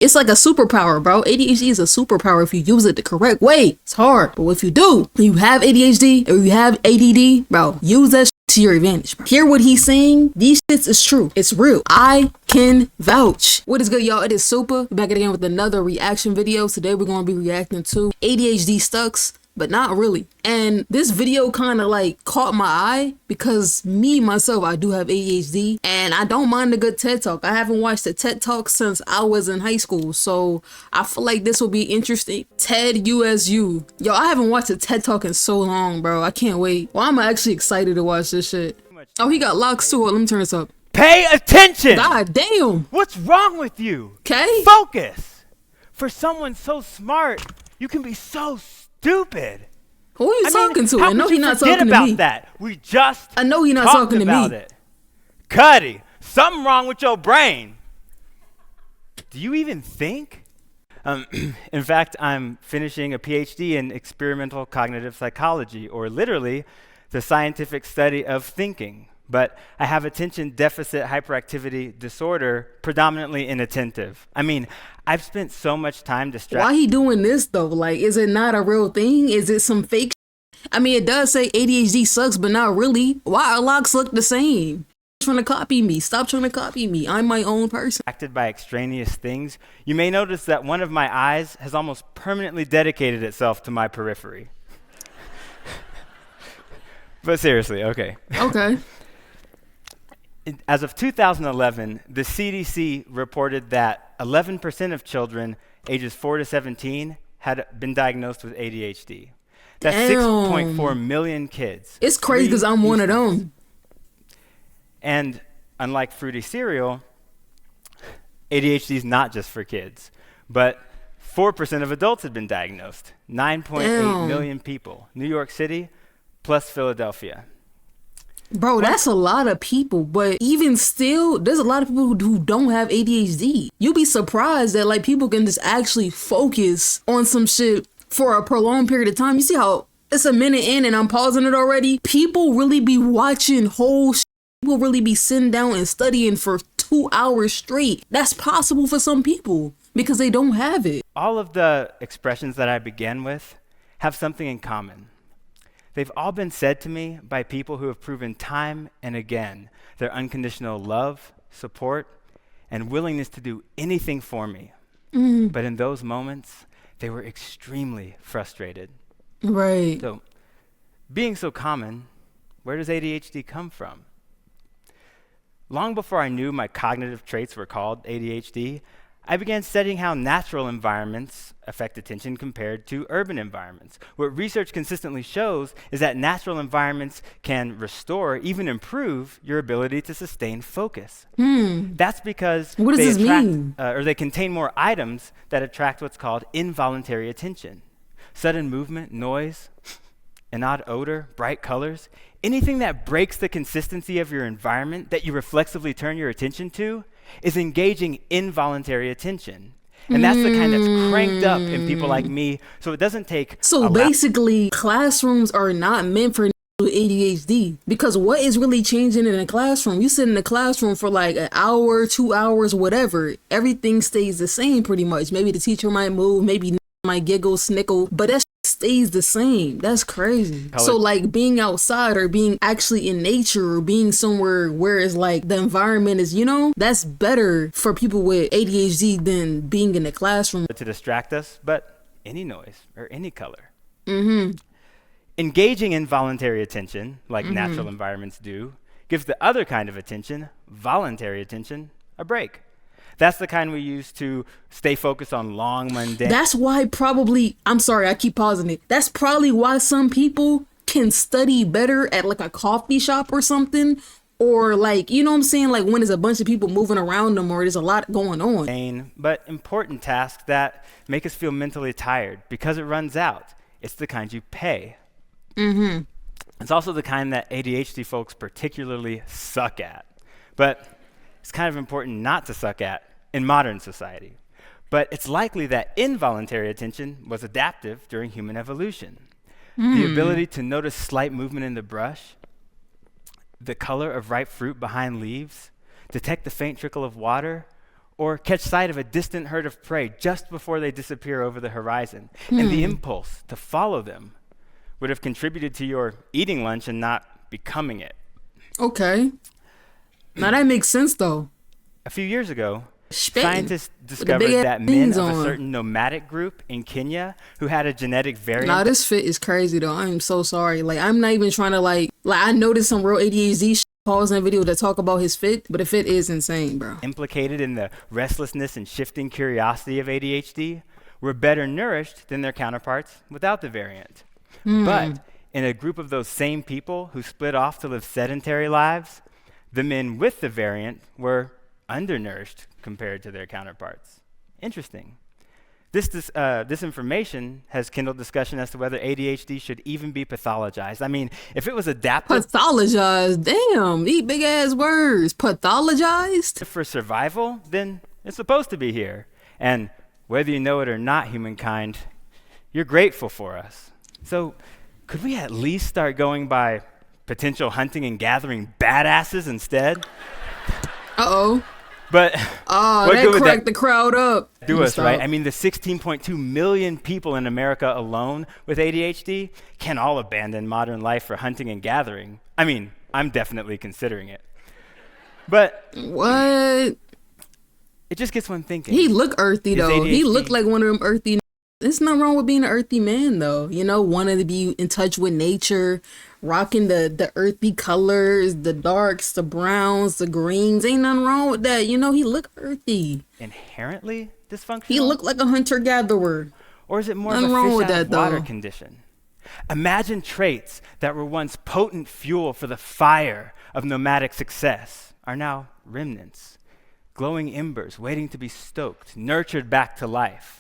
It's like a superpower, bro. ADHD is a superpower if you use it the correct way. It's hard, but if you do, when you have ADHD or you have ADD, bro, use that to your advantage. Hear what he's saying? These shits is true. It's real. I can vouch. What is good, y'all? It is Supah. Back again with another reaction video. Today we're going to be reacting to ADHD Stucks, but not really. And this video kind of like caught my eye because myself, I do have ADHD and I don't mind a good TED Talk. I haven't watched a TED Talk since I was in high school. So I feel like this will be interesting. TED USU. Yo, I haven't watched a TED Talk in so long, bro. I can't wait. Well, I'm actually excited to watch this shit. Oh, he got locks too. Let me turn this up. Pay attention! God damn. What's wrong with you? Okay. Focus! For someone so smart, you can be so stupid. Who are you talking to? I know he's not talking to me. About that. We just I know he's not talking to me. It. Cuddy, something wrong with your brain. Do you even think? In fact, I'm finishing a PhD in experimental cognitive psychology, or literally the scientific study of thinking. But I have attention deficit hyperactivity disorder, predominantly inattentive. I mean, I've spent so much time distracted. Why he doing this though? Like, is it not a real thing? Is it some fake I mean, it does say ADHD sucks, but not really. Why our locks look the same? Trying to copy me. Stop trying to copy me. I'm my own person. Acted by extraneous things. You may notice that one of my eyes has almost permanently dedicated itself to my periphery. But seriously, okay. Okay. As of 2011, the CDC reported that 11% of children ages 4 to 17 had been diagnosed with ADHD. That's 6.4 million kids. It's crazy because I'm one of them. And unlike fruity cereal, ADHD is not just for kids, but 4% of adults had been diagnosed. 9.8 million people. New York City plus Philadelphia. Bro, that's a lot of people, but even still, there's a lot of people who don't have ADHD. You'll be surprised that like people can just actually focus on some shit for a prolonged period of time. You see how it's a minute in and I'm pausing it already? People really be watching whole shit. People really be sitting down and studying for 2 hours straight. That's possible for some people because they don't have it. All of the expressions that I began with have something in common. They've all been said to me by people who have proven time and again their unconditional love, support, and willingness to do anything for me. But in those moments, they were extremely frustrated. Right. So, being so common, where does ADHD come from? Long before I knew my cognitive traits were called ADHD, I began studying how natural environments affect attention compared to urban environments. What research consistently shows is that natural environments can restore, even improve, your ability to sustain focus. That's because what does this mean? Or they contain more items that attract what's called involuntary attention. Sudden movement, noise, an odd odor, bright colors, anything that breaks the consistency of your environment that you reflexively turn your attention to is engaging involuntary attention. And that's the kind that's cranked up in people like me, so it doesn't take So basically, classrooms are not meant for ADHD because what is really changing in a classroom? You sit in a classroom for like an hour, 2 hours, whatever. Everything stays the same pretty much. Maybe the teacher might move, maybe might giggle, snickle, but that stays the same. That's crazy. So like being outside or being actually in nature or being somewhere where it's like the environment is, you know, that's better for people with ADHD than being in the classroom. To distract us, but any noise or any color. Engaging involuntary attention, like natural environments do, gives the other kind of attention, voluntary attention, a break. That's the kind we use to stay focused on long, mundane. That's why probably, I'm sorry, I keep pausing it. That's probably why some people can study better at like a coffee shop or something. Or like, you know what I'm saying? Like when there's a bunch of people moving around them or there's a lot going on. But important tasks that make us feel mentally tired because it runs out. It's the kind you pay. It's also the kind that ADHD folks particularly suck at. But it's kind of important not to suck at in modern society. But it's likely that involuntary attention was adaptive during human evolution. The ability to notice slight movement in the brush, the color of ripe fruit behind leaves, detect the faint trickle of water, or catch sight of a distant herd of prey just before they disappear over the horizon. And the impulse to follow them would have contributed to your eating lunch and not becoming it. Okay. Now that makes sense, though. A few years ago, Spitting scientists discovered that men of a certain nomadic group in Kenya who had a genetic variant. Nah, this fit is crazy, though. I'm so sorry. Like, I'm not even trying to, like I noticed some real ADHD shit. Pause in a video that talk about his fit, but the fit is insane, bro. Implicated in the restlessness and shifting curiosity of ADHD were better nourished than their counterparts without the variant. But in a group of those same people who split off to live sedentary lives, the men with the variant were undernourished compared to their counterparts. Interesting. This information has kindled discussion as to whether ADHD should even be pathologized. I mean, if it was adapted... Pathologized? Damn, these big ass words. Pathologized? ...for survival, then it's supposed to be here. And whether you know it or not, humankind, you're grateful for us. So could we at least start going by potential hunting and gathering badasses instead? Uh-oh. But that cracked the crowd up. Do us, right? I mean, the 16.2 million people in America alone with ADHD can all abandon modern life for hunting and gathering. I mean, I'm definitely considering it. But what? It just gets one thinking. He look earthy, though. He looked like one of them earthy. There's nothing wrong with being an earthy man, though. You know, wanting to be in touch with nature, rocking the earthy colors, the darks, the browns, the greens. Ain't nothing wrong with that. You know, he look earthy. Inherently dysfunctional? He looked like a hunter-gatherer. Or is it more of a fish out of water condition? Imagine traits that were once potent fuel for the fire of nomadic success are now remnants, glowing embers waiting to be stoked, nurtured back to life.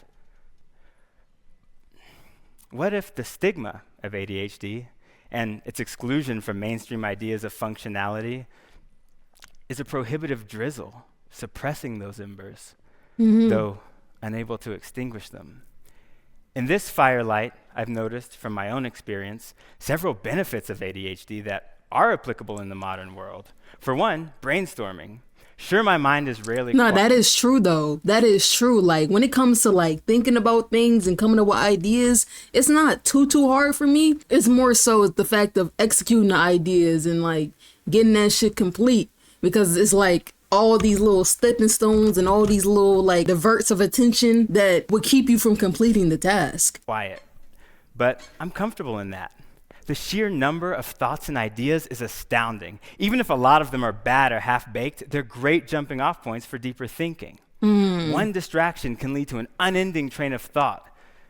What if the stigma of ADHD and its exclusion from mainstream ideas of functionality is a prohibitive drizzle, suppressing those embers, though unable to extinguish them? In this firelight, I've noticed from my own experience several benefits of ADHD that are applicable in the modern world. For one, brainstorming. Sure, my mind is rarely... No, that is true, though. That is true. Like, when it comes to, like, thinking about things and coming up with ideas, it's not too hard for me. It's more so the fact of executing the ideas and, like, getting that shit complete. Because it's, like, all these little stepping stones and all these little, like, diverts of attention that would keep you from completing the task. Quiet. But I'm comfortable in that. The sheer number of thoughts and ideas is astounding. Even if a lot of them are bad or half-baked, they're great jumping off points for deeper thinking. One distraction can lead to an unending train of thought,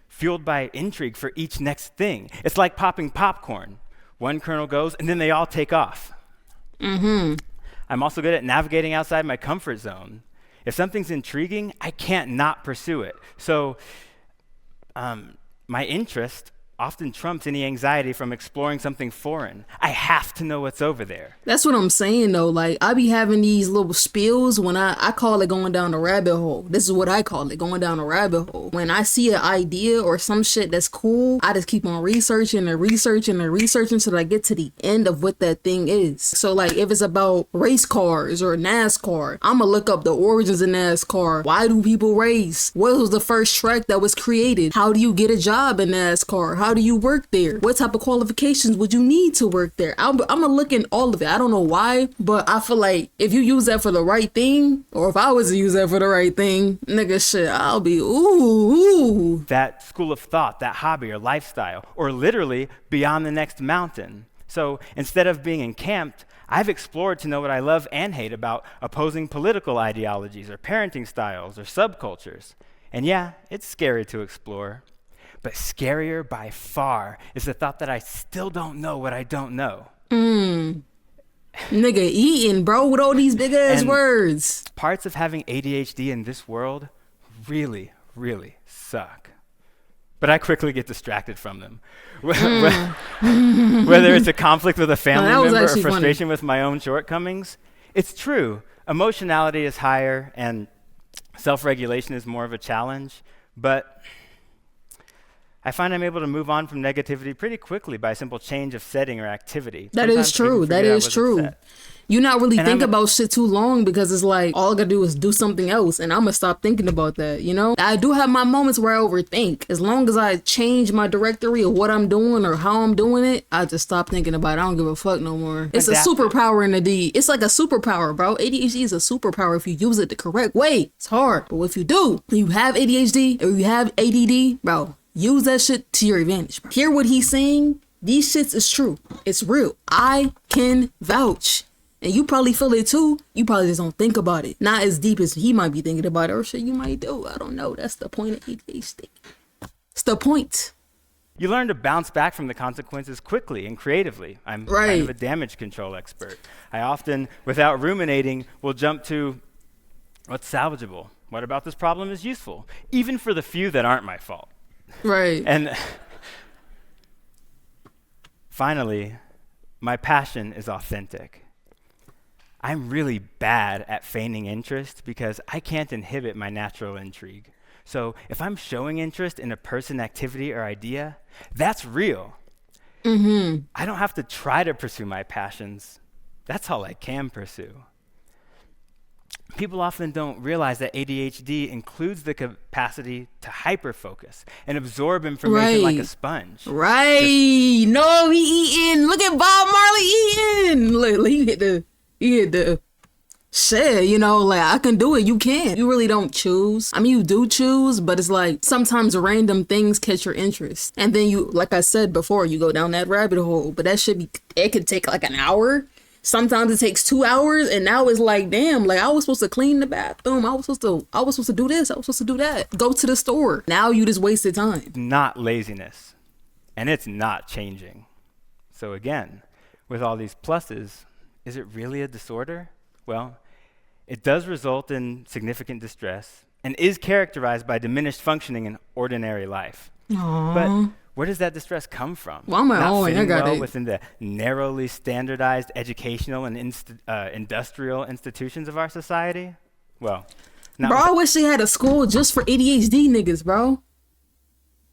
fueled by intrigue for each next thing. It's like popping popcorn. One kernel goes, and then they all take off. I'm also good at navigating outside my comfort zone. If something's intriguing, I can't not pursue it. So my interest often trumps any anxiety from exploring something foreign. I have to know what's over there. That's what I'm saying, though. Like, I be having these little spills when I call it going down a rabbit hole. This is what I call it, going down a rabbit hole. When I see an idea or some shit that's cool, I just keep on researching until I get to the end of what that thing is. So, like, if it's about race cars or NASCAR, I'm gonna look up the origins of NASCAR. Why do people race? What was the first track that was created? How do you get a job in NASCAR? How do you work there? What type of qualifications would you need to work there? I'm gonna look in all of it. I don't know why, but I feel like if you use that for the right thing, or if I was to use that for the right thing, nigga, shit, I'll be ooh. That school of thought, that hobby or lifestyle, or literally beyond the next mountain. So instead of being encamped, I've explored to know what I love and hate about opposing political ideologies or parenting styles or subcultures. And yeah, it's scary to explore. But scarier by far is the thought that I still don't know what I don't know. Nigga, eating, bro, with all these big ass words. Parts of having ADHD in this world really, really suck. But I quickly get distracted from them. Whether it's a conflict with a family member or frustration with my own shortcomings, it's true. Emotionality is higher and self-regulation is more of a challenge, but I find I'm able to move on from negativity pretty quickly by a simple change of setting or activity. That is true. That is true. You not really And think about shit too long because it's like all I gotta do is do something else and I'm gonna stop thinking about that, you know? I do have my moments where I overthink. As long as I change my directory of what I'm doing or how I'm doing it, I just stop thinking about it. I don't give a fuck no more. It's a superpower in the D. It's like a superpower, bro. ADHD is a superpower if you use it the correct way. It's hard. But if you do, you have ADHD or you have ADD, bro, use that shit to your advantage, bro. Hear what he's saying? These shits is true. It's real. I can vouch. And you probably feel it too. You probably just don't think about it. Not as deep as he might be thinking about it or shit you might do. I don't know. That's the point of ADHD. It's the point. You learn to bounce back from the consequences quickly and creatively. I'm kind of a damage control expert. I often, without ruminating, will jump to what's salvageable. What about this problem is useful? Even for the few that aren't my fault. Right. And finally, my passion is authentic. I'm really bad at feigning interest because I can't inhibit my natural intrigue. So if I'm showing interest in a person, activity, or idea, that's real. I don't have to try to pursue my passions. That's all I can pursue. People often don't realize that ADHD includes the capacity to hyperfocus and absorb information like a sponge. Right. No, he eating. Look at Bob Marley eating. Look, he hit the shit, you know, like I can do it. You can't. You really don't choose. I mean, you do choose, but it's like sometimes random things catch your interest. And then you, like I said before, you go down that rabbit hole. But that it could take like an hour. Sometimes it takes 2 hours. And now it's like, damn, like I was supposed to clean the bathroom. I was supposed to do this. I was supposed to do that. Go to the store. Now you just wasted time. Not laziness. And it's not changing. So again, with all these pluses, is it really a disorder? Well, it does result in significant distress and is characterized by diminished functioning in ordinary life. Aww. But where does that distress come from? Well, Not fitting well within the narrowly standardized educational and industrial institutions of our society? Well, bro, I wish they had a school just for ADHD niggas, bro.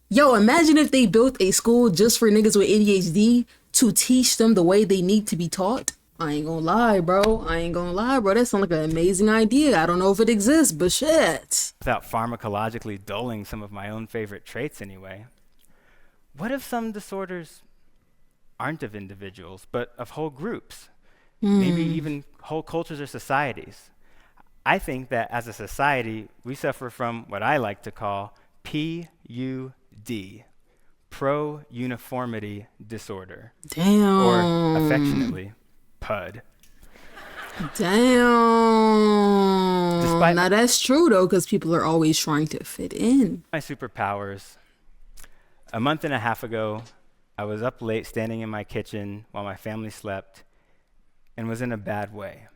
Yo, imagine if they built a school just for niggas with ADHD to teach them the way they need to be taught. I ain't gonna lie, bro. That sounds like an amazing idea. I don't know if it exists, but shit. Without pharmacologically dulling some of my own favorite traits anyway. What if some disorders aren't of individuals, but of whole groups? Maybe even whole cultures or societies. I think that as a society, we suffer from what I like to call PUD, pro-uniformity disorder. Damn. Or affectionately, PUD. Damn. Now that's true though, because people are always trying to fit in. My superpowers. A month and a half ago, I was up late standing in my kitchen while my family slept and was in a bad way.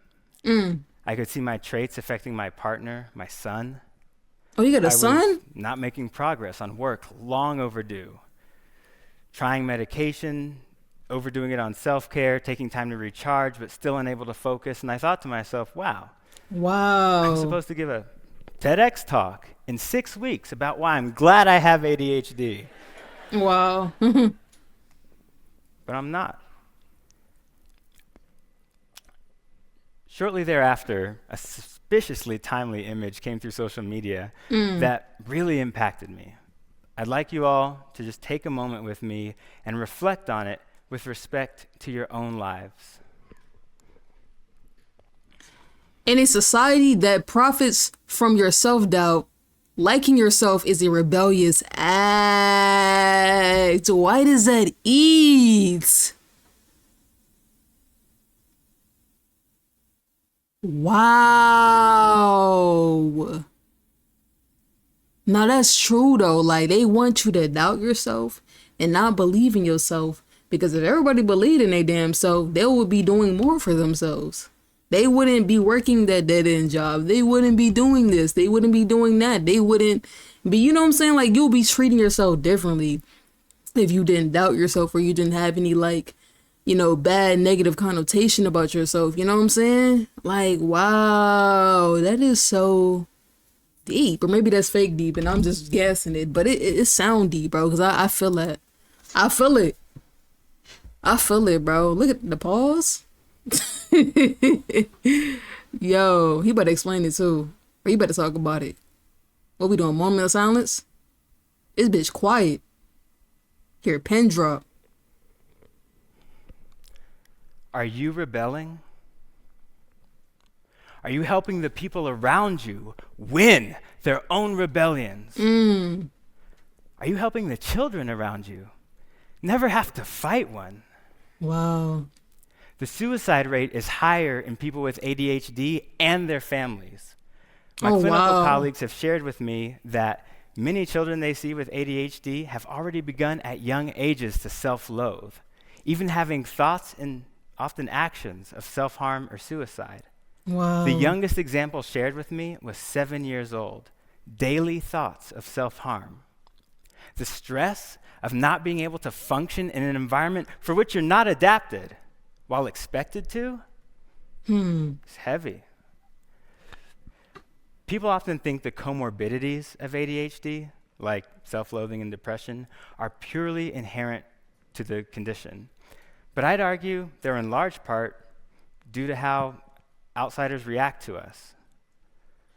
I could see my traits affecting my partner, my son. Oh, you got a son? Was not making progress on work, long overdue. Trying medication, overdoing it on self-care, taking time to recharge, but still unable to focus. And I thought to myself, wow. I'm supposed to give a TEDx talk in 6 weeks about why I'm glad I have ADHD. Wow. But I'm not. Shortly thereafter, a suspiciously timely image came through social media that really impacted me. I'd like you all to just take a moment with me and reflect on it with respect to your own lives. In a society that profits from your self-doubt, liking yourself is a rebellious act. Why does that eat? Wow. Now that's true though. Like they want you to doubt yourself and not believe in yourself, because if everybody believed in their damn self, they would be doing more for themselves. They wouldn't be working that dead-end job. They wouldn't be doing this. They wouldn't be doing that. They wouldn't be, you know what I'm saying? Like, you'll be treating yourself differently if you didn't doubt yourself or you didn't have any, like, you know, bad negative connotation about yourself. You know what I'm saying? Like, wow, that is so deep. Or maybe that's fake deep and I'm just guessing it. But it sound deep, bro, because I feel that. I feel it, bro. Look at the pause. Yo, he better explain it too. Or he better talk about it. What we doing? Moment of silence? This bitch quiet. Hear a pin drop. Are you rebelling? Are you helping the people around you win their own rebellions? Are you helping the children around you never have to fight one? Wow. The suicide rate is higher in people with ADHD and their families. My clinical colleagues have shared with me that many children they see with ADHD have already begun at young ages to self-loathe, even having thoughts and often actions of self-harm or suicide. Wow. The youngest example shared with me was 7 years old. Daily thoughts of self-harm. The stress of not being able to function in an environment for which you're not adapted while expected to is heavy. People often think the comorbidities of ADHD, like self-loathing and depression, are purely inherent to the condition. But I'd argue they're in large part due to how outsiders react to us.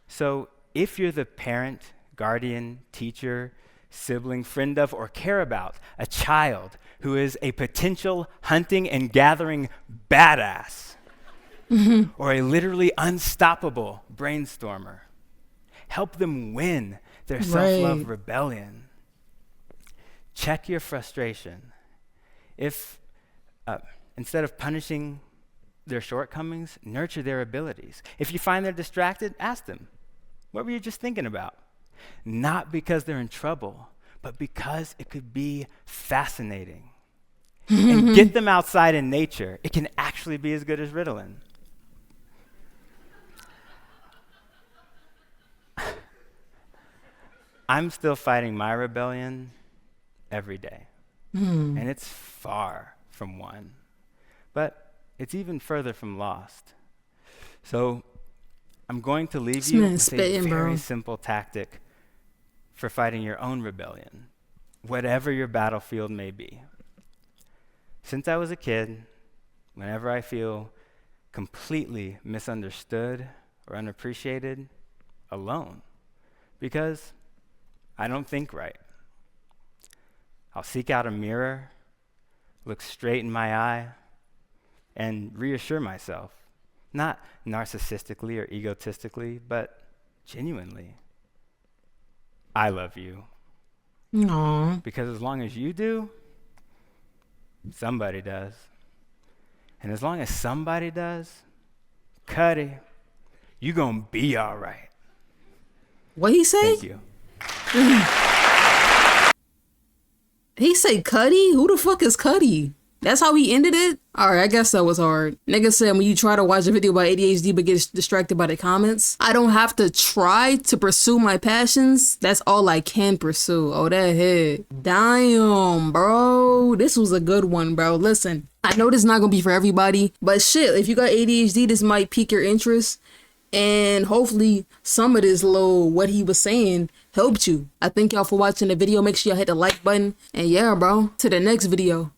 So if you're the parent, guardian, teacher, sibling, friend of, or care about a child who is a potential hunting and gathering badass, or a literally unstoppable brainstormer, help them win their self-love rebellion. Check your frustration. If instead of punishing their shortcomings, nurture their abilities. If you find they're distracted, ask them, what were you just thinking about? Not because they're in trouble, but because it could be fascinating. And get them outside in nature. It can actually be as good as Ritalin. I'm still fighting my rebellion every day. And it's far from won. But it's even further from lost. So I'm going to leave you with a very simple tactic for fighting your own rebellion, whatever your battlefield may be. Since I was a kid, whenever I feel completely misunderstood or unappreciated, alone, because I don't think right, I'll seek out a mirror, look straight in my eye, and reassure myself, not narcissistically or egotistically, but genuinely, I love you. Aww. Because as long as you do, somebody does. And as long as somebody does, Cuddy, you gonna be all right. What he say? Thank you. He say Cuddy? Who the fuck is Cuddy? That's how he ended it? Alright, I guess that was hard. Nigga said when you try to watch a video about ADHD but get distracted by the comments, I don't have to try to pursue my passions. That's all I can pursue. Oh, that hit. Damn, bro. This was a good one, bro. Listen, I know this is not gonna be for everybody, but shit, if you got ADHD, this might pique your interest. And hopefully some of this little what he was saying helped you. I thank y'all for watching the video. Make sure y'all hit the like button. And yeah, bro, to the next video.